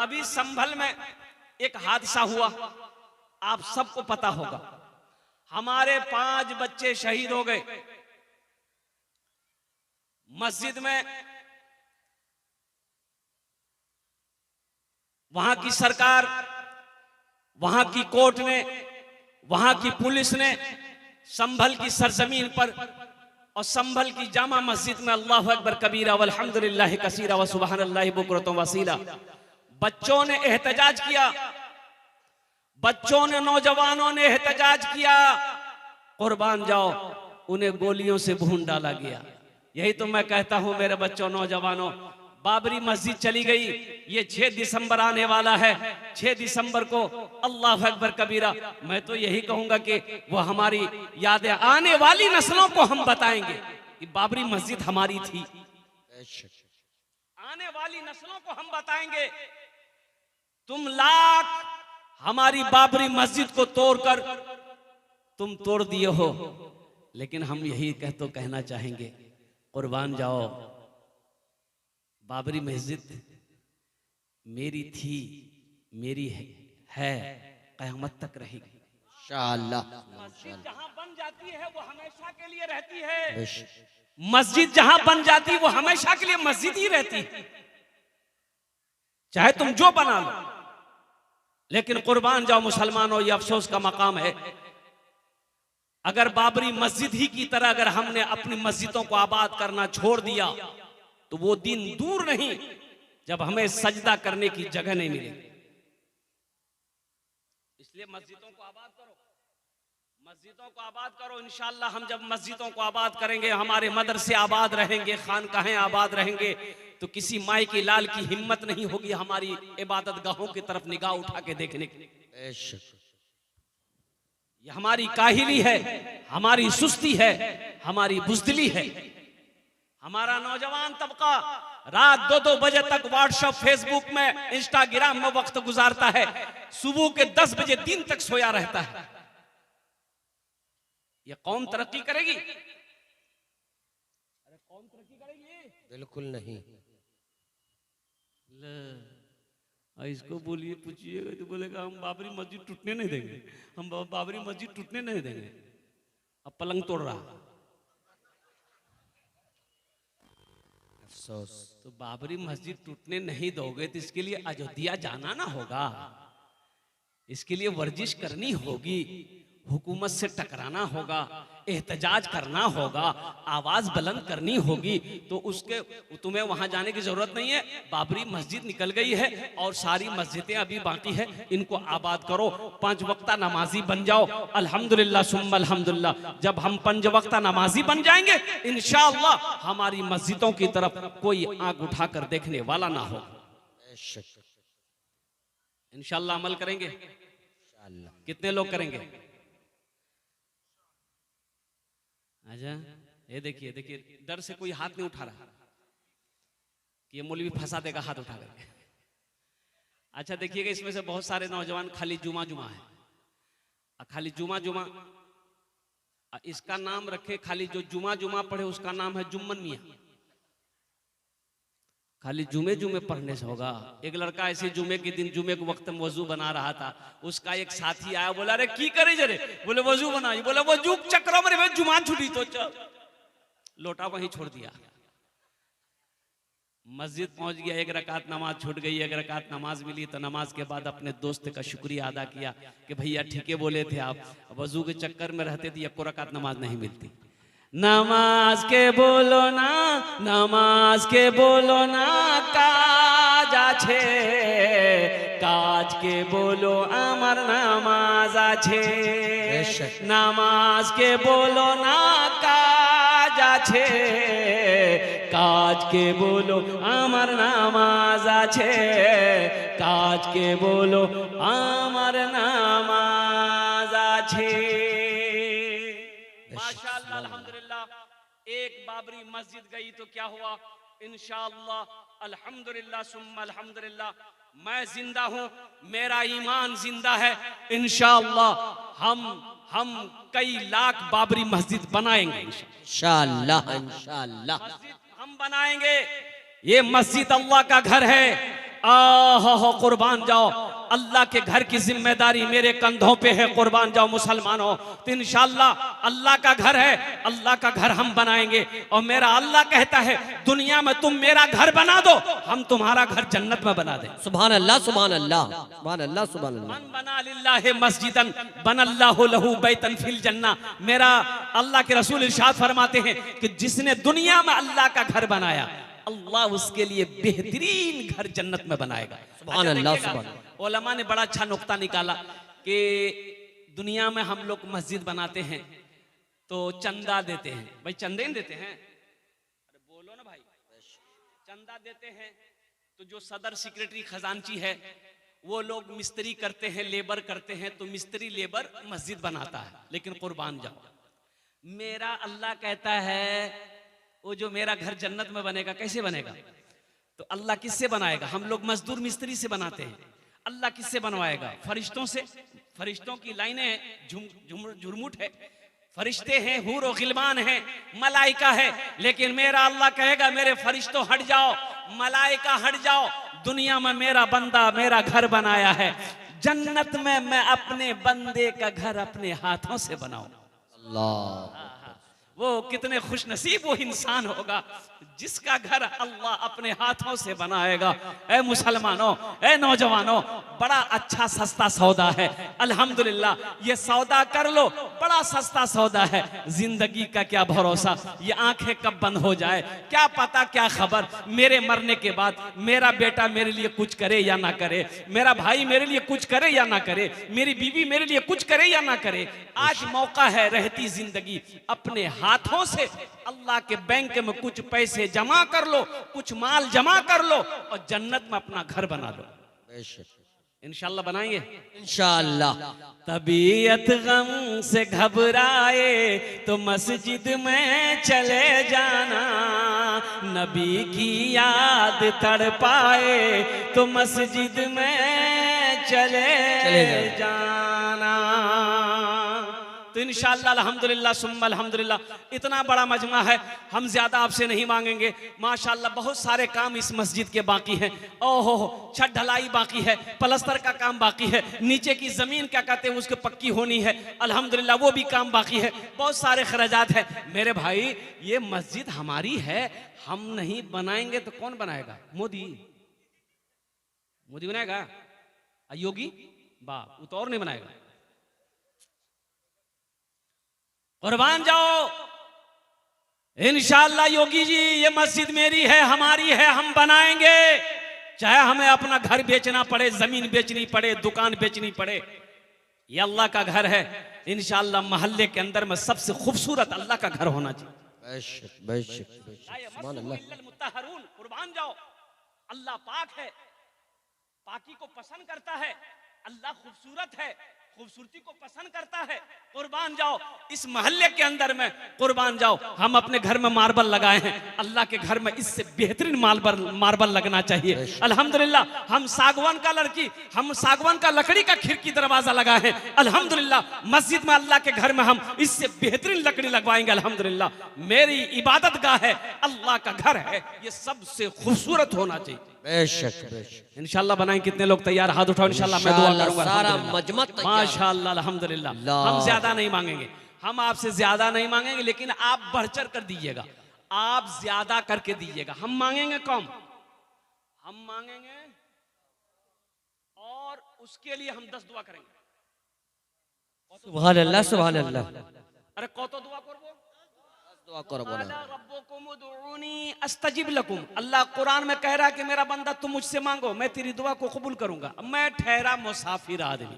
अभी संभल में एक हादसा हुआ, आप सबको पता होगा। हमारे 5 बच्चे शहीद हो गए मस्जिद में। वहां की सरकार, वहां की कोर्ट ने, वहां की पुलिस ने संभल की सरजमीन पर और संभल की जामा मस्जिद में अल्लाहु अकबर कबीरा वल्हम्दुलिल्लाहि कसीरा व सुबहानल्लाहि बुकरतम वसीला बच्चों ने एहतजाज किया, बच्चों ने, नौजवानों ने एहतजाज किया। कुर्बान जाओ, उन्हें गोलियों से भून डाला गया। यही तो मैं कहता हूं मेरे बच्चों, नौजवानों, बाबरी मस्जिद चली गई। ये 6 दिसंबर आने वाला है, 6 दिसंबर को अल्लाह अकबर कबीरा। मैं तो यही कहूंगा कि वो हमारी यादें आने वाली नस्लों को हम बताएंगे कि बाबरी मस्जिद हमारी थी। आने वाली नस्लों को हम बताएंगे, तुम लाख हमारी बाबरी मस्जिद को तोड़कर तुम तोड़ दिए हो, लेकिन हम यही कहना चाहेंगे, कुर्बान जाओ, बाबरी मस्जिद मेरी थी, मेरी है, क़यामत तक रहेगी इंशाअल्लाह। मस्जिद जहां बन जाती है वो हमेशा के लिए रहती है। मस्जिद जहां बन जाती है वो हमेशा के लिए मस्जिद ही रहती है, चाहे तुम जो बना लो। लेकिन कुर्बान जाओ मुसलमानों, ये अफसोस का मकाम है, अगर बाबरी मस्जिद ही की तरह अगर हमने अपनी मस्जिदों को आबाद करना छोड़ दिया तो वो दिन दूर नहीं जब हमें सजदा करने की जगह नहीं मिलेगी। इसलिए मस्जिदों को आबाद करो, मस्जिदों को आबाद करो। इंशाअल्लाह हम जब मस्जिदों को आबाद करेंगे, हमारे मदरसे आबाद रहेंगे, खानकाहें आबाद रहेंगे, तो किसी माई की लाल की हिम्मत नहीं होगी हमारी इबादत गाहों की तरफ निगाह उठा के देखने की। ये हमारी काहिली है, हमारी सुस्ती है, हमारी बुज़दिली है। हमारा नौजवान तबका रात 2-2 बजे तक व्हाट्सएप, फेसबुक में, इंस्टाग्राम में वक्त गुजारता है, सुबह के 10 बजे दिन तक सोया रहता है। ये कौम तरक्की करेगी? अरे कौम तरक्की करेगी? बिल्कुल नहीं। इसको बोलिए, पूछिएगा तो बोलेगा हम बाबरी मस्जिद टूटने नहीं देंगे, हम बाबरी मस्जिद टूटने नहीं देंगे। अब पलंग तोड़ रहा, अफसोस। तो बाबरी मस्जिद टूटने नहीं दोगे तो इसके लिए अयोध्या जाना ना होगा, इसके लिए वर्जिश करनी होगी, हुकूमत से टकराना होगा, एहतजाज करना होगा, आवाज बुलंद करनी होगी। तो उसके तुम्हें वहां जाने की जरूरत नहीं है। बाबरी मस्जिद निकल गई है और सारी मस्जिदें अभी बाकी है, इनको आबाद करो, 5 वक्ता नमाजी बन जाओ। अल्हम्दुलिल्लाह सुम्मा अल्हम्दुलिल्लाह। जब हम 5 वक्ता नमाजी बन जाएंगे इंशाअल्लाह हमारी मस्जिदों की तरफ कोई आंख उठाकर देखने वाला ना हो। इंशाअल्लाह अमल करेंगे। कितने लोग करेंगे? अच्छा, ये देखिए देखिए, डर से कोई हाथ नहीं उठा रहा कि ये मौलवी फंसा देगा हाथ उठा करके। अच्छा देखिएगा, इसमें से बहुत सारे नौजवान खाली जुमा जुमा है, खाली जुमा जुमा, इसका नाम रखे, खाली जो जुमा जुमा पढ़े उसका नाम है जुम्मन मियाँ। खाली जुमे जुमे पढ़ने से होगा। एक लड़का ऐसे जुमे के दिन, जुमे के वक्त में वजू बना रहा था, उसका एक साथी आया, बोला अरे की करे जरे, बोले वजू बनाई, बोले वजू चक्र में जुमा छुटी तो चल, लोटा वहीं छोड़ दिया। मस्जिद पहुंच गया, 1 रकात नमाज छूट गई, 1 रकात नमाज मिली, तो नमाज के बाद अपने दोस्त का शुक्रिया अदा किया कि भैया ठीक है बोले थे आप, वजू के चक्कर में रहते थे 1 रकात नमाज नहीं मिलती। नमाज के बोलो ना, नमाज के बोलो ना, काज आछे, काज के बोलो आमार नामाज आछे। नमाज के बोलो ना, काज आछे, काज के बोलो आमार नामाज आछे, काज के बोलो आमार नामाज आछे। माशाअल्लाह अल्हम्दुलिल्लाह। एक बाबरी मस्जिद गई तो क्या हुआ? इंशाअल्लाह अल्हम्दुलिल्लाह सुम्मा अल्हम्दुलिल्लाह, मैं जिंदा हूं, मेरा ईमान जिंदा है। इंशाअल्लाह हम कई लाख बाबरी मस्जिद बनाएंगे इंशाअल्लाह। इंशाअल्लाह मस्जिद हम बनाएंगे। ये मस्जिद अल्लाह का घर है, आहो कुर्बान जाओ, अल्लाह के घर की जिम्मेदारी मेरे कंधों पे है, कुर्बान जाओ मुसलमानों। तो इंशाअल्लाह अल्लाह का घर है, अल्लाह का घर हम बनाएंगे। और मेरा अल्लाह कहता है दुनिया में तुम मेरा घर बना दो, हम तुम्हारा घर जन्नत में बना दें। सुभान अल्लाह, सुभान अल्लाह, सुभान अल्लाह, सुभान अल्लाह। मन बना लिल्लाहि मस्जिदन बनल्लाहु लहू बैतन फिल जन्ना। मेरा अल्लाह के रसूल इरशाद फरमाते हैं कि जिसने दुनिया में अल्लाह का घर बनाया, अल्लाह उसके लिए बेहतरीन घर जन्नत में बनाएगा। सुभान अल्लाह, सुभान अल्लाह। उलमा ने बड़ा अच्छा नुक्ता निकाला कि दुनिया में हम लोग मस्जिद बनाते हैं तो चंदा देते हैं। भाई चंदे देते हैं, अरे बोलो ना भाई, चंदा देते हैं तो जो सदर सेक्रेटरी खजांची है वो लोग मिस्त्री करते हैं, लेबर करते हैं, तो मिस्त्री लेबर मस्जिद बनाता है। लेकिन कुर्बान जाओ, मेरा अल्लाह कहता है वो जो मेरा घर जन्नत में बनेगा, कैसे बनेगा? तो अल्लाह किससे बनाएगा? हम लोग मजदूर मिस्त्री से बनाते हैं, अल्लाह किससे बनवाएगा? फरिश्तों से। फरिश्तों की लाइनें झुरमुट है, फरिश्ते हैं, हूर और गिलमान है, मलाइका है। लेकिन मेरा अल्लाह कहेगा मेरे फरिश्तों हट जाओ, मलाइका हट जाओ, दुनिया में मेरा बंदा मेरा घर बनाया है, जन्नत में मैं अपने बंदे का घर अपने हाथों से बनाऊं। अल्लाह, वो कितने खुश नसीब वो इंसान होगा जिसका घर अल्लाह अपने हाथों से बनाएगा। ऐ मुसलमानों, ऐ नौजवानों, बड़ा अच्छा सस्ता सौदा है अल्हम्दुलिल्लाह। ये सौदा कर लो, बड़ा सस्ता सौदा है। जिंदगी का क्या भरोसा, ये आंखें कब बंद हो जाए, क्या पता, क्या खबर। मेरे मरने के बाद मेरा बेटा मेरे लिए कुछ करे या ना करे, मेरा भाई मेरे लिए कुछ करे या ना करे, मेरी बीवी मेरे लिए कुछ करे या ना करे। आज मौका है, रहती जिंदगी अपने हाथों से अल्लाह के बैंक में कुछ पैसे जमा कर लो, कुछ माल जमा कर लो और जन्नत में अपना घर बना लो। इंशाअल्लाह बनाएंगे, इंशाअल्लाह। तबीयत गम से घबराए तो मस्जिद में चले जाना, नबी की याद तड़पाए तो मस्जिद में चले जाना। तो इंशाअल्लाह अल्हम्दुलिल्लाह सुम्मा अल्हम्दुलिल्लाह, इतना बड़ा मजमा है, हम ज्यादा आपसे नहीं मांगेंगे। माशाअल्लाह बहुत सारे काम इस मस्जिद के बाकी हैं। ओहो, छत ढलाई बाकी है, प्लास्टर का काम बाकी है, नीचे की जमीन क्या कहते हैं उसके पक्की होनी है, अल्हम्दुलिल्लाह वो भी काम बाकी है, बहुत सारे खर्चात है। मेरे भाई ये मस्जिद हमारी है, हम नहीं बनाएंगे तो कौन बनाएगा? मोदी बनाएगा? योगी बाप, वो तो और नहीं बनाएगा। कुर्बान जाओ, इंशाअल्लाह योगी जी ये मस्जिद मेरी है, हमारी है, हम बनाएंगे, चाहे हमें अपना घर बेचना पड़े, जमीन बेचनी पड़े, दुकान बेचनी पड़े। ये अल्लाह का घर है। इंशाअल्लाह मोहल्ले के अंदर में सबसे खूबसूरत अल्लाह का घर होना चाहिए। कुर्बान जाओ, अल्लाह पाक है, पाकी को पसंद करता है, अल्लाह खूबसूरत है, खूबसूरती को पसंद करता है। कुर्बान जाओ, इस मोहल्ले के अंदर में कुर्बान जाओ, हम अपने घर में मार्बल लगाए हैं, अल्लाह के घर में इससे बेहतरीन मार्बल लगना चाहिए। अल्हम्दुलिल्लाह हम सागवान का लकड़ी का खिड़की दरवाजा लगाए हैं। अल्हम्दुलिल्लाह मस्जिद में अल्लाह के घर में हम इससे बेहतरीन लकड़ी लगवाएंगे। अल्हम्दुलिल्लाह मेरी इबादत गाह है, अल्लाह का घर है, ये सबसे खूबसूरत होना चाहिए। बेशक इंशाअल्लाह बनाएं। कितने लोग तैयार? हाथ उठाओ, इंशाअल्लाह मैं दुआ करूंगा। सारा मजमा तैयार, माशाअल्लाह अल्हम्दुलिल्लाह। हम ज्यादा नहीं मांगेंगे, हम आपसे ज्यादा नहीं मांगेंगे, लेकिन आप बढ़ चढ़ कर दीजिएगा, आप ज्यादा करके दीजिएगा। हम मांगेंगे कम, हम मांगेंगे और उसके लिए हम 10 दुआ करेंगे। सुभान अल्लाह, सुभान अल्लाह। अरे कत दुआ करबो? दुआ करो बोला। अल्लाह कुरान में कह रहा है कि मेरा बंदा तुम मुझसे मांगो, मैं तेरी दुआ को कबूल करूंगा। मैं ठहरा मुसाफिर आदमी,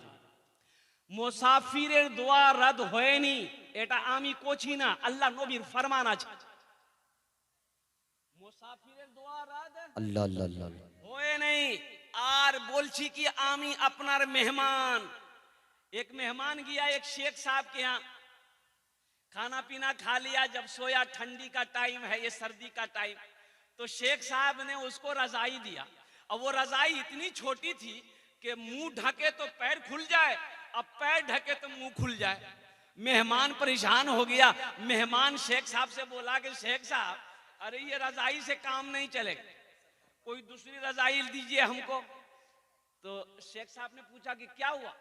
मुसाफिर दुआ रद्द होए नी, एटा आमी कोची ना, अल्लाह नबीर फरमान আছে মুসাফিরের দোয়া রাদ अल्लाह अल्लाह अल्लाह होए नहीं। আর বলছি কি আমি আপনার মেহমান, एक मेहमान गया एक शेख साहब के यहाँ, खाना पीना खा लिया, जब सोया, ठंडी का टाइम है, ये सर्दी का टाइम, तो शेख साहब ने उसको रजाई दिया। और वो रजाई इतनी छोटी थी कि मुंह ढके तो पैर खुल जाए, अब पैर ढके तो मुंह खुल जाए। मेहमान परेशान हो गया। मेहमान शेख साहब से बोला कि शेख साहब, अरे ये रजाई से काम नहीं चलेगा। कोई दूसरी रजाई दीजिए हमको। तो शेख साहब ने पूछा कि क्या हुआ?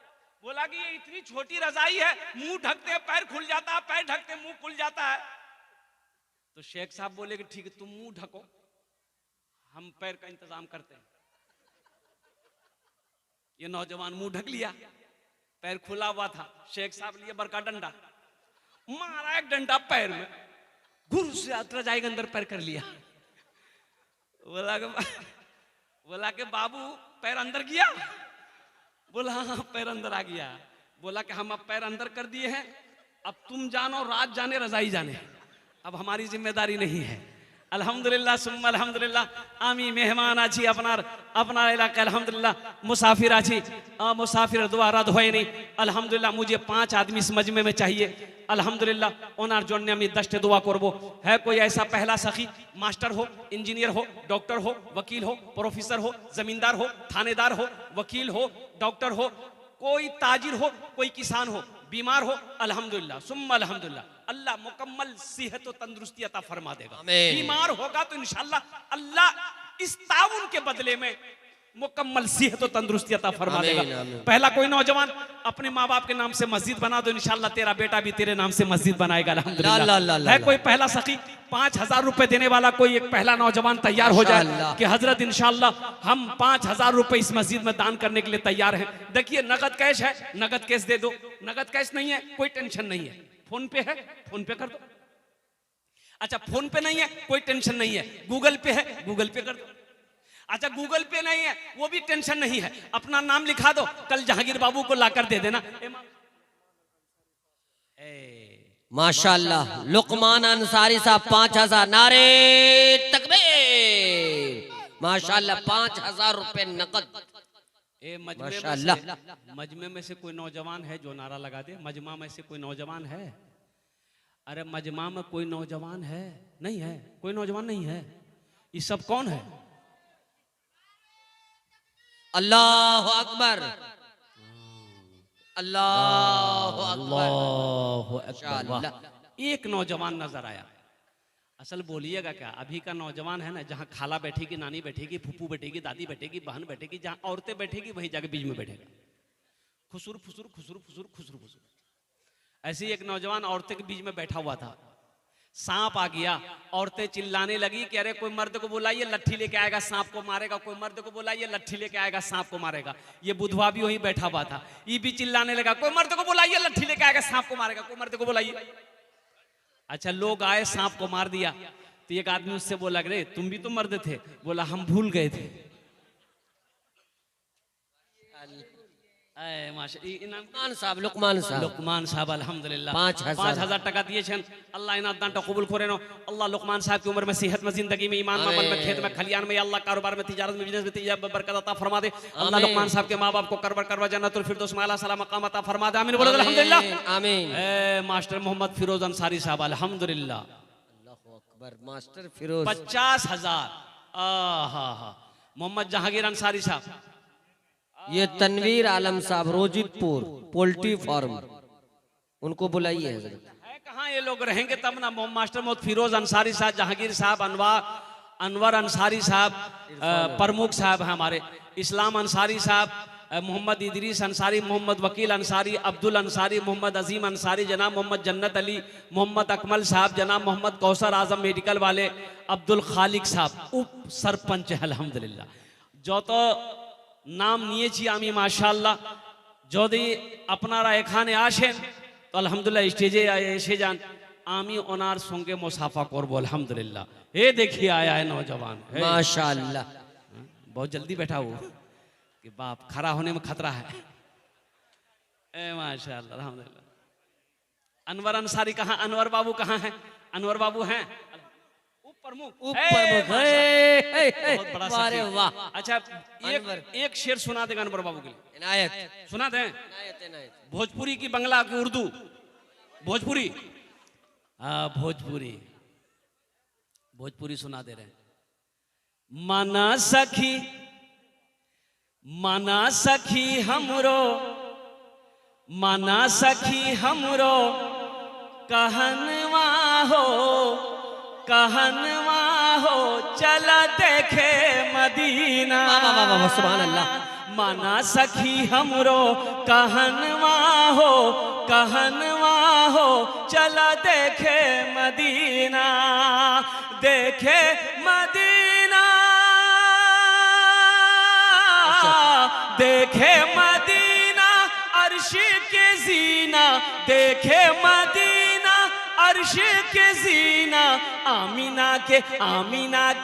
बोला कि ये इतनी छोटी रजाई है, मुंह ढकते पैर खुल जाता है, पैर ढकते मुंह खुल जाता है। तो शेख साहब बोले कि ठीक है, तुम मुंह ढको, हम पैर का इंतजाम करते हैं। ये नौजवान मुंह ढक लिया, पैर खुला हुआ था। शेख साहब लिए बड़का डंडा, मारा एक डंडा पैर में, घुर से रजाई के अंदर पैर कर लिया। बोला कि बाबू पैर अंदर गया? बोला हाँ पैर अंदर आ गया। बोला कि हम अब पैर अंदर कर दिए हैं, अब तुम जानो, रात जाने रजाई जाने, अब हमारी जिम्मेदारी नहीं है। अल्हम्दुलिल्लाह सुम्मा अल्हम्दुलिल्लाह। आमी मेहमान आछी अपना इलाका, अल्हम्दुलिल्लाह मुसाफिर आछी, मुसाफिर दुआ रद्द होए नहीं। अल्हम्दुलिल्लाह मुझे 5 आदमी इस मजमे में चाहिए। अल्हम्दुलिल्लाह ओनार जोड़ने আমি 10 दुआ करबो। है कोई ऐसा पहला सखी, मास्टर हो, इंजीनियर हो, डॉक्टर हो, वकील हो, प्रोफेसर हो, जमींदार हो, थानेदार हो, वकील हो, डॉक्टर हो, कोई ताजिर हो, कोई किसान हो, बीमार हो, अल्हम्दुलिल्लाह सुम्मा अल्हम्दुलिल्लाह, अल्लाह मुकम्मल सेहत और तंदुरुस्ती अता फरमा देगा। बीमार होगा तो इंशाअल्लाह अल्लाह इस ताउन के बदले में मुकम्मल सेहत और तंदुरुस्ती अता फरमा देगा। पहला कोई नौजवान अपने माँ बाप के नाम से मस्जिद बना दो, इंशाअल्लाह तेरा बेटा भी तेरे नाम से मस्जिद बनाएगा। अल्हम्दुलिल्लाह। है कोई पहला सखी 5000 रुपए देने वाला, कोई एक पहला नौजवान तैयार हो जाए कि हजरत इंशाअल्लाह हम 5000 रुपए इस मस्जिद में दान करने के लिए तैयार हैं। देखिए नगद कैश है, नगद कैश दे दो, नगद कैश नहीं है कोई टेंशन नहीं है, फोन पे है फोन पे कर दो। अच्छा फोन पे नहीं है कोई टेंशन नहीं है, गूगल पे है गूगल पे कर दो। अच्छा गूगल पे नहीं है वो भी टेंशन नहीं है, अपना नाम लिखा दो, कल जहांगीर बाबू को लाकर दे देना। माशाअल्लाह लुकमान अंसारी साहब 5000, नारे तकबीर, माशाअल्लाह 5000 रुपए नकद। मजमे में से कोई नौजवान है जो नारा लगा दे? मजमा में से कोई नौजवान है? अरे मजमा में कोई नौजवान है? नहीं है, कोई नौजवान नहीं है। ये सब कौन है? अल्लाह अकबर, अल्लाह अकबर। एक नौजवान नजर आया। असल बोलिएगा क्या, अभी का नौजवान है ना, जहाँ खाला बैठेगी, नानी बैठेगी, फूफू बैठेगी, दादी बैठेगी, बहन बैठेगी, जहाँ औरतें बैठेगी वहीं जाके बीच में बैठेगा, खुसुर फुसुर खुसुर फुसुर खुसुर फुसुर। ऐसे ही एक नौजवान औरतें के बीच में बैठा हुआ था, सांप आ गया, औरतें चिल्लाने लगी कि अरे कोई मर्द को बुलाइए लट्ठी लेके आएगा सांप को मारेगा, कोई मर्द को बुलाइए लट्ठी लेके आएगा सांप को मारेगा। ये बुधवा भी वहीं बैठा हुआ था, ये भी चिल्लाने लगा कोई मर्द को बुलाइए लट्ठी लेके आएगा सांप को मारेगा, कोई मर्द को बुलाइए। अच्छा लोग आए, सांप को मार दिया। तो एक आदमी उससे बोला रे तुम भी तो मर्द थे? बोला हम भूल गए थे। लुकमान साहब अल्हम्दुलिल्लाह 5000 টাকা দিয়েছেন। আল্লাহ ইনার দানটা কবুল করে নো। अल्लाह लुकमान साहब की उम्र में सेहत में, जिंदगी में, ईमान में, अमल में, खेत में, खलियान में, अल्लाह कारोबार में, तिजारत में, बिजनेस में तिजारत में बरकत अता फरमा दे। अल्लाह लुकमान साहब के माँ बाप को करवर करवा जन्नतुल फिरदौस में आला साला मकाम अता फरमा दे। आमीन बोलो अल्हम्दुलिल्लाह आमीन। मास्टर मोहम्मद फिरोज अंसारी साहब अल्हम्दुलिल्लाह, अल्लाहु अकबर। मास्टर फिरोज 50,000। मोहम्मद जहांगीर अंसारी साहब, ये तनवीर आलम साहब रोजितपुर पोल्ट्री फार्म, उनको बुलाइए हजरत। है कहाँ ये लोग रहेंगे तब ना। मास्टर मोहम्मद फिरोज अंसारी साहब, जहांगीर साहब, अनवर अंसारी साहब, प्रमुख साहब हैं हमारे, इस्लाम अंसारी साहब, मोहम्मद इदरीस अंसारी, मोहम्मद वकील अंसारी, अब्दुल अंसारी, मोहम्मद अजीम अंसारी, जनाब मोहम्मद जन्नत अली, मोहम्मद अकमल साहब, जनाब मोहम्मद कौसर आजम मेडिकल वाले, अब्दुल खालिक साहब उप सरपंच है अल्हम्दुलिल्लाह। जो तो नाम নিয়েছি আমি মাশাআল্লাহ, যদি আপনারা এখানে আসেন তো আলহামদুলিল্লাহ স্টেজে এসে যান, আমি ওনার সঙ্গে মুসাফা করব अल्हम्दुलिल्लाह। ये देखिए आया है नौजवान माशाअल्लाह, बहुत जल्दी बैठा हो कि बाप खड़ा होने में खतरा है। ए माशाअल्लाह अल्हम्दुलिल्लाह। अनवर अंसारी कहाँ, अनवर बाबू कहाँ हैं? अनवर बाबू हैं प्रमुख, बहुत बड़ा वाह वाह। अच्छा एक शेर सुना देगा अनवर बाबू के लिए? इनायत सुना दें? इनायत। भोजपुरी की बंगला की उर्दू, भोजपुरी, हाँ भोजपुरी, भोजपुरी सुना दे रहे हैं। माना सखी हमरो, माना सखी हमरो कहनवा हो, कहनवा हो चला देखे मदी मदीना। सुभान अल्लाह। माना सखी हमरो कहनवा हो चला देखे मदीना, देखे मदीना, देखे मदीना अर्श के जीना, देखे मदीना अर्श के जीना। आमीना के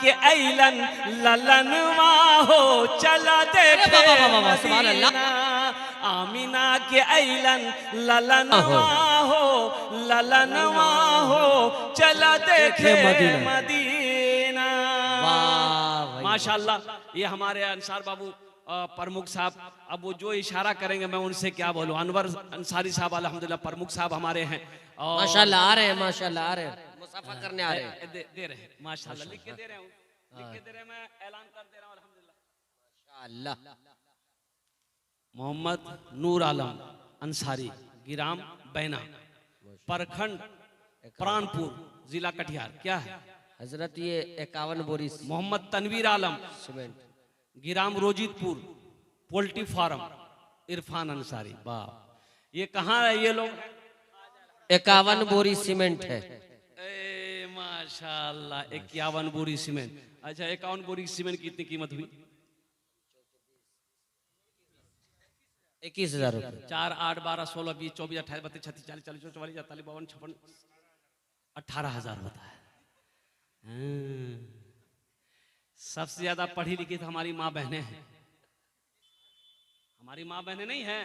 ऐलन ललनवा हो चला देखे मदीना। आमीना के ऐलन ललनवा हो चला देखे मदीना। माशाल्लाह, ये हमारे अंसार बाबू प्रमुख साहब, अब वो जो इशारा करेंगे मैं उनसे क्या बोलूं। अनवर अंसारी साहब अल्हम्दुलिल्लाह प्रमुख साहब हमारे हैं। माशाल्लाह आ रहे हैं, माशाल्लाह आ रहे हैं, मुसाफा करने आ रहे हैं, दे रहे हैं माशाल्लाह, लिख के दे रहे हूं, लिख के दे रहे, मैं ऐलान कर दे रहा हूं अल्हम्दुलिल्लाह। माशाल्लाह। मोहम्मद नूर आलम अंसारी, गिराम बैना, प्रखंड प्राणपुर, जिला कटिहार। क्या है हजरत? ये 51 बोरी मोहम्मद तनवीर आलम सीमेंट, गिराम रोजितपुर, पोल्ट्री फार्म, इरफान अंसारी। वाह, ये कहाँ है ये लोग? 51 बोरी सीमेंट है। माशाल्लाह, 51 बोरी सीमेंट। अच्छा, 51 बोरी सीमेंट की कितनी कीमत हुई? 21,000 रुपये। 4, 8, 12, 16, 20, 24, 28, 32, 36, 40, 40, 44, 44, 52, 56, 18,000 होता है। सबसे ज्यादा पढ़ी लिखी तो हमारी माँ बहनें हैं। हमारी माँ बहनें नहीं है,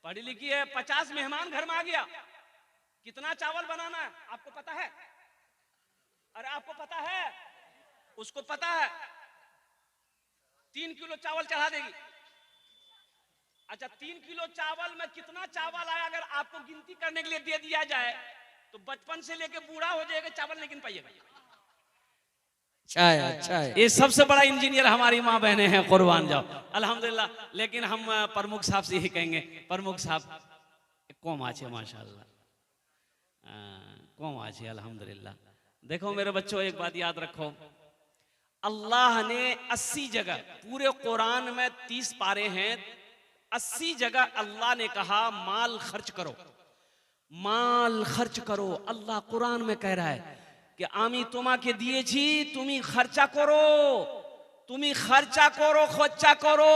पढ़ी लिखी है। 50 मेहमान घर में आ गया, कितना चावल बनाना है आपको पता है? अरे आपको पता है? उसको पता है। 3 किलो चावल चढ़ा देगी। अच्छा, 3 किलो चावल में कितना चावल आया अगर आपको गिनती करने के लिए दे दिया जाए तो बचपन से लेके बूढ़ा हो जाएगा, चावल नहीं गिन पाइएगा। अच्छा है, अच्छा है। ये सबसे बड़ा इंजीनियर हमारी माँ बहनें हैं, कुर्बान जाओ अल्हम्दुलिल्लाह। लेकिन हम प्रमुख साहब से यही कहेंगे, प्रमुख साहब कौम आछे माशाल्लाह, कौम आछे अल्हम्दुलिल्लाह। देखो मेरे बच्चों, एक बात याद रखो, अल्लाह ने 80 जगह, पूरे कुरान में 30 पारे हैं, 80 जगह अल्लाह ने कहा माल खर्च करो, माल खर्च करो। अल्लाह कुरान में कह रहा है कि आमी तुम्हें दिएছি, তুমি खर्चा करो, তুমি खर्चा करो, खोचा करो।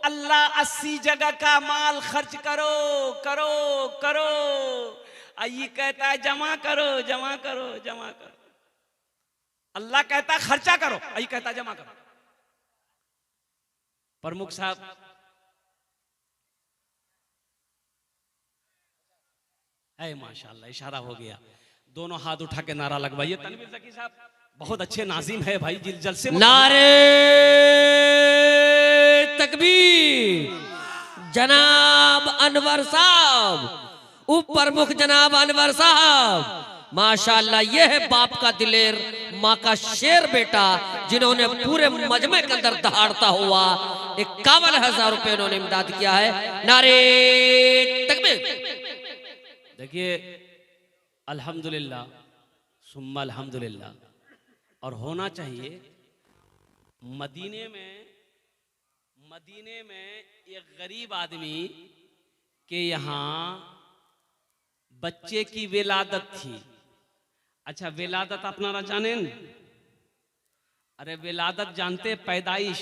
अल्लाह 80 जगह का माल खर्च करो करो करो। ये कहता है जमा करो जमा करो जमा करो। अल्लाह कहता है खर्चा करो, ये कहता है जमा करो। प्रमुख साहब है माशाल्लाह, इशारा हो गया। दोनों हाथ उठा के नारा लगवाइए। तनवीर ज़की साहब बहुत अच्छे नाजिम है भाई, जलसे नारे तकबीर। जनाब अनवर साहब, उप प्रमुख जनाब अनवर साहब, माशाल्लाह, ये है बाप का दिलेर, माँ का शेर बेटा, जिन्होंने पूरे मजमे के अंदर दहाड़ता हुआ 51,000 रुपए उन्होंने इमदाद किया है। नारे तकबीर। देखिए अल्हम्दुलिल्लाह सुम्मा अल्हम्दुलिल्लाह। और होना चाहिए। मदीने में एक गरीब आदमी के यहाँ बच्चे की विलादत थी। अच्छा, विलादत अपना जाने? अरे विलादत जानते? पैदाइश,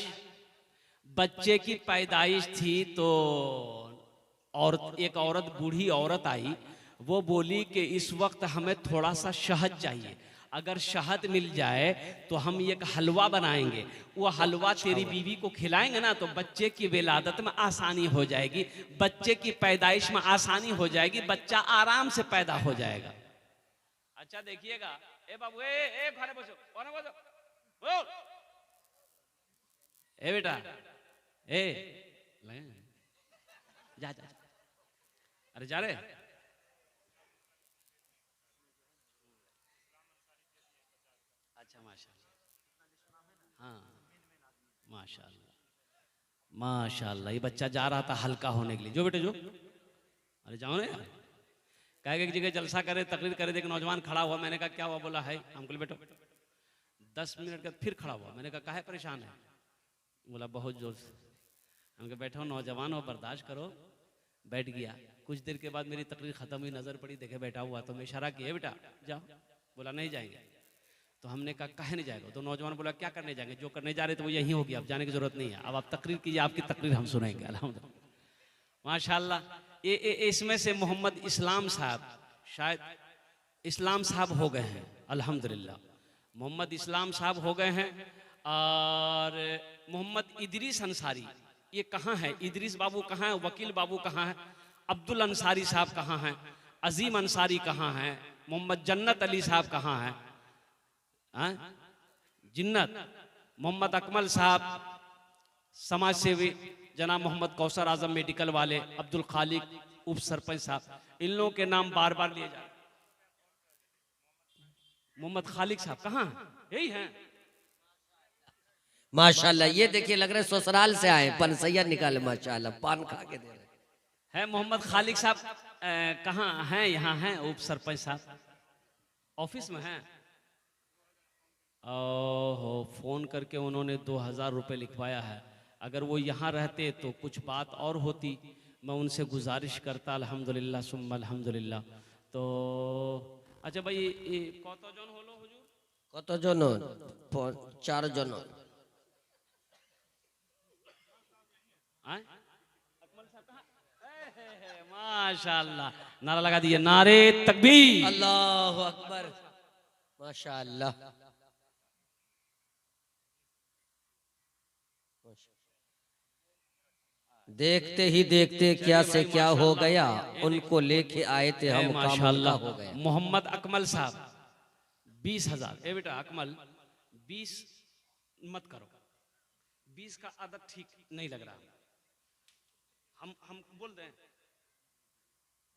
बच्चे की पैदाइश थी। तो एक औरत, बूढ़ी औरत आई, वो बोली कि इस वक्त हमें थोड़ा सा शहद चाहिए, अगर शहद मिल जाए तो हम एक हलवा बनाएंगे, वो हलवा तेरी बीवी को खिलाएंगे ना तो बच्चे की विलादत में आसानी हो जाएगी, बच्चे की पैदाइश में आसानी हो जाएगी, बच्चा आराम से पैदा हो जाएगा। अच्छा देखिएगा, ए बाबू, ए घरे बसो, कौन बसो, बोल, ए बेटा, ए जा जा, अरे जा रे। अच्छा माशाल्लाह, हाँ माशाल्लाह माशाल्लाह। ये बच्चा जा रहा था हल्का होने के लिए। जो बेटे जो, अरे जाओ ना यार, कहे एक जगह जलसा करे, तकरीर करे, देख नौजवान खड़ा हुआ। मैंने कहा क्या हुआ? बोला है अंकुल बेटो 10 मिनट का फिर खड़ा हुआ। मैंने कहा काहे परेशान है? बोला बहुत जोर से। हम कहा बैठो नौजवान हो, बर्दाश्त करो। बैठ गया। कुछ देर के बाद मेरी तकरीर खत्म हुई, नजर पड़ी, देखे बैठा हुआ, तो मैं इशारा किया बेटा जाओ। बोला नहीं जाएंगे। तो हमने कहा काहे नहीं जाएगा? तो नौजवान बोला क्या करने जाएंगे, जो करने जा रहे थे वो यहीं हो गया, अब जाने की जरूरत नहीं है, अब आप तकरीर कीजिए, आपकी तकरीर हम सुनेंगे। अल्हम्दुलिल्लाह माशाल्लाह। ये इसमें से मोहम्मद इस्लाम साहब, शायद इस्लाम साहब हो गए हैं, अल्हम्दुलिल्लाह मोहम्मद इस्लाम साहब हो गए हैं। और मोहम्मद इदरीस अंसारी, ये कहाँ है? इदरीस बाबू कहाँ है? वकील बाबू कहाँ है? अब्दुल अंसारी साहब कहाँ हैं? अजीम अंसारी कहाँ हैं? मोहम्मद जन्नत अली साहब कहाँ हैं? जिन्नत मोहम्मद अकमल साहब, समाज सेवी जनाब मोहम्मद कौसर आजम मेडिकल वाले, अब्दुल खालिक उप सरपंच साहब, इन लोगों के नाम बार बार लिए जा। मोहम्मद खालिक साहब कहाँ हैं? यही हैं माशाल्लाह। ये देखिए लग रहा है ससुराल से आए, पनसैया निकाले माशाल्लाह, पान खा के दे रहे है। मोहम्मद खालिक साहब कहाँ हैं? यहाँ हैं उप सरपंच साहब, ऑफिस में हैं। ओहो, फोन करके उन्होंने 2000 रुपये लिखवाया है। अगर वो यहाँ रहते तो कुछ बात और होती, मैं उनसे गुजारिश करता। अल्हम्दुलिल्लाह सुम्मा अल्हम्दुलिल्लाह। तो अच्छा भाई, কতজন হলো হুজুর? কতজন? 4 জন। माशाल्लाह, नारा लगा दिए, नारे तकबीर, अल्लाहु अकबर, माशाल्लाह। देखते ही देखते क्या से क्या हो गया, उनको लेके आए थे हम, माशाल्लाह हो गया। मोहम्मद अकमल साहब 20,000। ए बेटा अकमल 20 मत करो, 20 का आदत ठीक नहीं लग रहा। हम बोल रहे हैं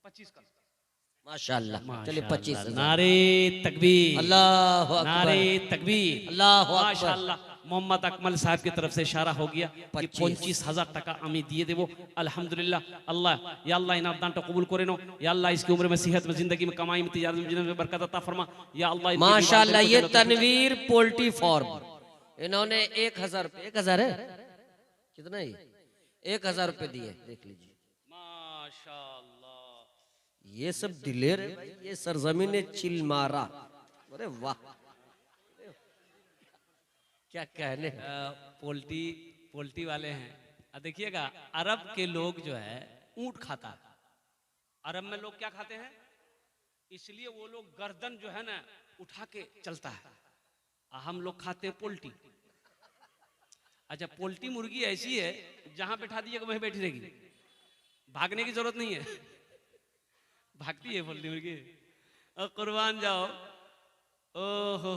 25 का। माशाल्लाह, चलिए 25,000। नारे तकबीर, अल्लाहु अकबर, नारे तकबीर, अल्लाहु अकबर। माशाल्लाह। मोहम्मद अकमल साहब की तरफ से इशारा हो गया कि 25,000 টাকা আমি দিয়ে দেব। अल्हम्दुलिल्लाह। अल्लाह या अल्लाह इन दानটা कबूल করে नो, या अल्लाह इसकी उम्र में, सेहत में, जिंदगी में, कमाई में, तिजारत में, जिंदगी में बरकत अता फरमा या अल्लाह। माशाल्लाह। ये तनवीर पोल्ट्री फार्म, इन्होंने 1000 है कितना ही 1000 रुपए दिए, देख लीजिए माशाल्लाह। ये सब दिलेर है भाई, ये सरजमीन चिलमारा। अरे वाह, क्या कहने। पोल्ट्री वाले हैं। देखिएगा अरब के लोग जो है ऊंट खाता है। अरब में लोग क्या खाते हैं? इसलिए वो लोग गर्दन जो है ना उठा के चलता है, हम लोग खाते हैं पोल्ट्री। अच्छा, पोल्ट्री मुर्गी ऐसी है जहां बैठा दीजिएगा वहीं बैठी रहेगी, भागने की जरूरत नहीं है। भागती है पोल्ट्री मुर्गी, और कुर्बान जाओ। ओहो,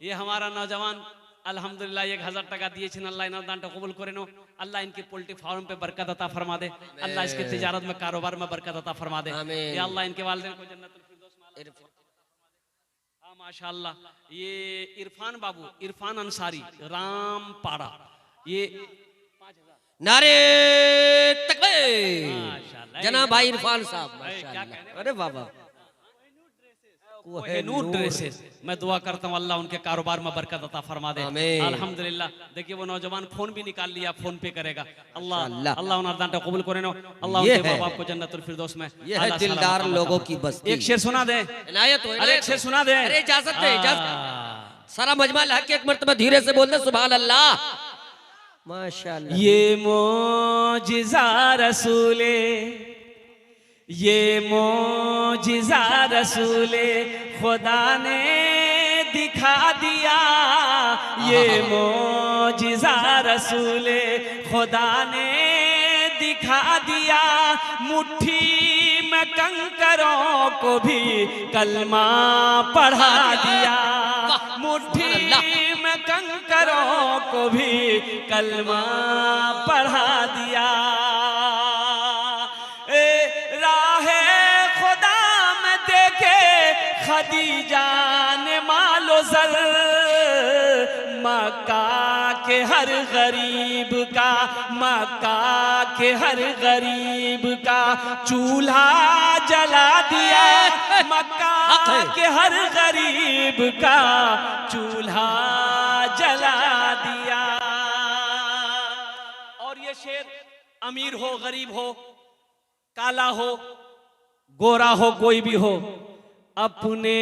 ये हमारा नौजवान अल्हम्दुलिल्लाह 1000 টাকা দিয়েছেন। अल्लाह इन दानটা कबूल करे नो, अल्लाह इनके पोल्ट्री फार्म पे बरकत अता फरमा दे, अल्लाह इसके तिजारत में, कारोबार में बरकत अता फरमा दे या अल्लाह इनके वालिदैन को जन्नतुल फिरदौस में। हाँ माशाल्लाह। ये इरफान बाबू, इरफान अंसारी, रामपाड़ा, ये 5000। नारे तकबीर, माशाल्लाह। जनाब भाई इरफान साहब, क्या माशाल्लाह। कहने? अरे वाह वाह, कोहिनूर ड्रेसेस, मैं दुआ करता हूँ अल्लाह उनके कारोबार में बरकत अता फरमा दे। आमीन। अल्हम्दुलिल्लाह। देखिए वो नौजवान फोन भी निकाल लिया, फोन पे करेगा। अल्लाह माशाअल्लाह। अल्लाह उन दानটা कबूल करे नो, अल्लाह ये उनके है। माँ बाप को जन्नतुल फिरदौस में, ये है अल्लाह दिलदार सलामत लोगों अता की फरमा। बस्ती। एक शेर सुना दे, इनायत हो, अरे एक शेर सुना दे। अरे इजाजत दे, इजाजत। सारा मजमा ला के एक मर्तबा धीरे से बोल दे, सुभान अल्लाह, माशाल्लाह। ये मोजिज़ा रसूले, ये मोजिज़ा रसूले खुदा ने दिखा दिया, ये मोजिज़ा रसूले खुदा ने दिखा दिया। मुट्ठी में कंकरों को भी कलमा पढ़ा दिया, मुट्ठी में कंकरों को भी कलमा पढ़ा दिया। राहे खुदा में देखे खदीजा ने मालो जर, मक्का के हर गरीब का, मक्का के हर गरीब का चूल्हा जला दिया, मक्का के हर गरीब का चूल्हा जला दिया। शेर अमीर हो गरीब हो, काला हो गोरा हो, कोई भी हो, अपने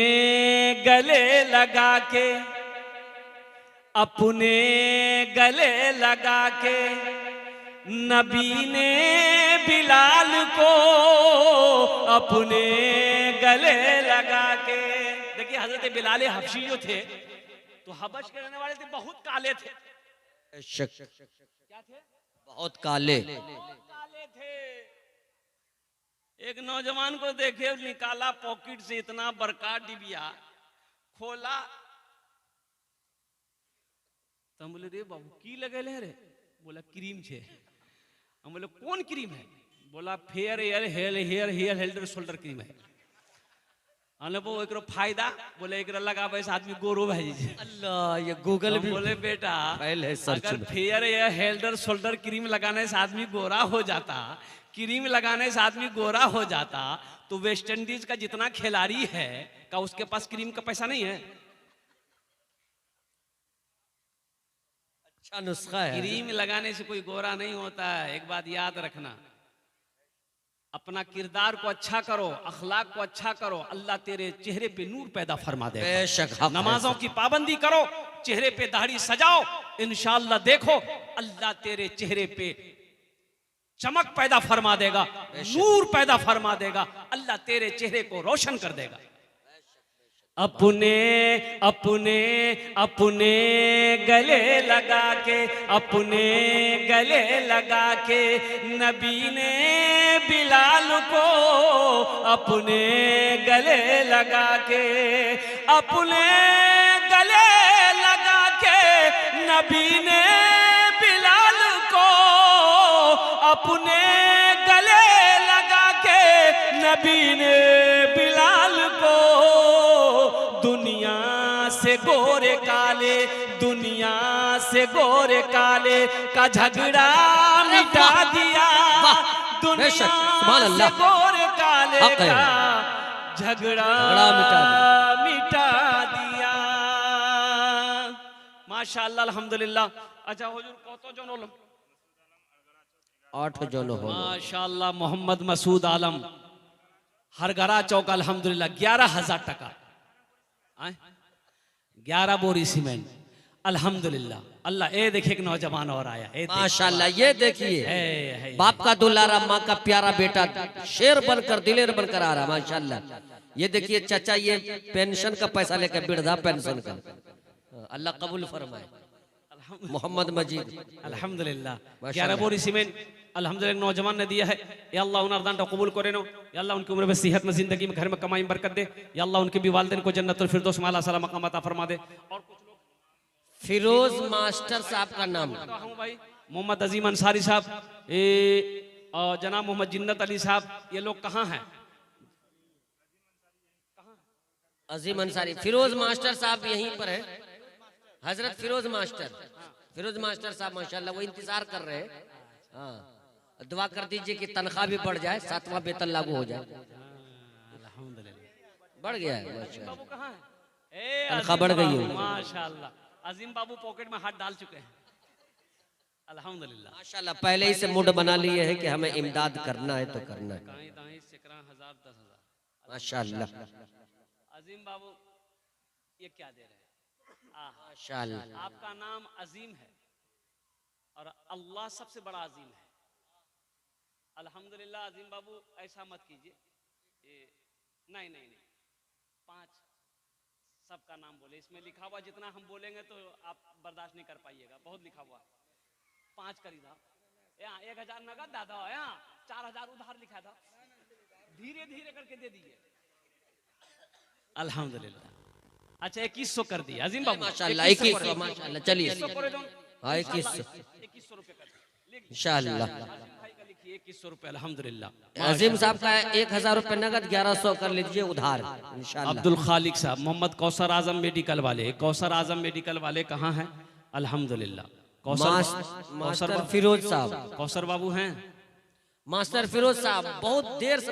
गले लगा के, अपने गले लगा के नबी ने बिलाल को अपने गले लगा के। देखिए हजरत बिलाल हबशी जो थे तो हबश के रहने वाले थे, बहुत काले थे। क्या थे? बहुत काले। काले थे। एक नौजवान को देखे, निकाला पॉकेट से इतना बड़का डिबिया, खोला तो हम बोले रे बाबू की लगे रे? बोला क्रीम छे। हम बोले कौन क्रीम है? बोला fair air hair holder shoulder cream है। हमने वो एकरो फायदा, बोले एकरा लगावे से आदमी गोरो भै जाए। अल्लाह, ये गूगल भी बोले बेटा पहले सर्च अगर फेयर एयर हेल्डर शोल्डर क्रीम लगाने से आदमी गोरा हो जाता, क्रीम लगाने से आदमी गोरा हो जाता, तो वेस्ट इंडीज का जितना खिलाड़ी है का उसके पास क्रीम का पैसा नहीं है? अच्छा नुस्खा है। क्रीम लगाने से कोई गोरा नहीं होता है। एक बात याद रखना, अपना किरदार को अच्छा करो, अखलाक को अच्छा करो, अल्लाह तेरे चेहरे पे नूर पैदा फरमा देगा। बेशक नमाजों की पाबंदी करो, चेहरे पे दाढ़ी सजाओ, इंशाअल्लाह देखो अल्लाह तेरे चेहरे पे चमक पैदा फरमा देगा, नूर पैदा फरमा देगा, अल्लाह तेरे चेहरे को रोशन कर देगा। अपने अपने अपने गले लगा के, अपने गले लगा के नबी ने बिलाल को अपने गले लगा के, अपने गले लगा के नबी ने बिलाल को अपने गले लगा के नबी ने बिलाल को दुनिया से गोरे काले, दुनिया से गोरे काले का झगड़ा मिटा दिया, दुनिया से गोरे काले का झगड़ा मिटा दिया। माशाअल्लाह अल्हम्दुलिल्लाह। अच्छा हुजूर कत जन हलो? 8 जन हो। माशाअल्लाह। मोहम्मद मसूद आलम हरगरा चौक अल्हम्दुलिल्लाह 11,000 टका, 11 बोरी सीमेंट अल्हम्दुलिल्लाह। अल्लाह ये देखिए एक नौजवान और आया, माशाअल्लाह। ये देखिए बाप का दुलारा, माँ का प्यारा बेटा शेर बनकर दिलेर बनकर आ रहा, माशाअल्लाह। ये देखिए चाचा, ये पेंशन का पैसा लेकर, वृद्धा पेंशन का, अल्लाह कबूल फरमाए। मोहम्मद मजीद अल्हम्दुलिल्लाह 11 बोरी सीमेंट अल्हम्दुलिल्लाह नौजवान ने दिया है। या अल्लाह उन अरदान कबूल करे नो, या अल्लाह उनकी उम्र में सेहत में, जिंदगी में, घर में कमाई में बरकत दे। या अल्लाह उनके भी वालिदैन को जन्नतुल फिरदौस में आला सलाम मकाम अता फरमा दे। और कुछ लोग फिरोज मास्टर साहब का नाम भाई मोहम्मद अजीम अंसारी साहब, और जनाब मोहम्मद जिन्नत अली साहब, ये लोग कहाँ हैं? अजीम अंसारी। फिरोज मास्टर साहब यहीं पर है, हजरत फिरोज मास्टर, फिरोज मास्टर साहब माशाल्लाह वो इंतजार कर रहे हैं। हाँ, दुआ कर दीजिए कि तनख्वाह भी बढ़ जाए, 7वां वेतन लागू हो जाए। अल्हम्दुलिल्लाह बढ़ गया है माशाल्लाह, बाबू कहाँ है? तनख्वाह बढ़ गई है। माशाल्लाह अजीम बाबू पॉकेट में हाथ डाल चुके हैं अल्हम्दुलिल्लाह माशाल्लाह। पहले ही से मूड बना लिए है कि हमें इमदाद करना है तो करना है। दाएं दाएं सिकरा 1000 10,000 माशाल्लाह अजीम बाबू ये क्या दे रहे हैं? माशाल्लाह। आपका नाम अजीम है और अल्लाह सबसे बड़ा अजीम है। अल्हम्दुलिल्लाह अजीम बाबू ऐसा मत कीजिए, नहीं नहीं नहीं, 5 सबका नाम बोले, इसमें लिखा हुआ जितना हम बोलेंगे तो आप बर्दाश्त नहीं कर पाइएगा, बहुत लिखा हुआ 5 खरीदा, यहाँ 1000 नगद दादा, यहाँ 4000 उधार लिखा था, धीरे धीरे करके दे दीजिए। अल्हम्दुलिल्लाह। अच्छा 2100 कर दिया अजीम बाबू, माशाल्लाह 2100 माशाल्लाह। चलिए 2100 रुपए कर इंशाल्लाह। 2100 रुपए अल्हम्दुलिल्लाह। अजीम साहब का 1000 रुपए नगद, 1100 कर लीजिए उधार इंशाल्लाह। अब्दुल खालिक साहब, मोहम्मद कौसर आजम मेडिकल वाले, कौसर आजम मेडिकल वाले कहाँ हैं? अल्हम्दुलिल्लाह। मास्टर फिरोज साहब, कौसर बाबू हैं? मास्टर फिरोज साहब बहुत देर से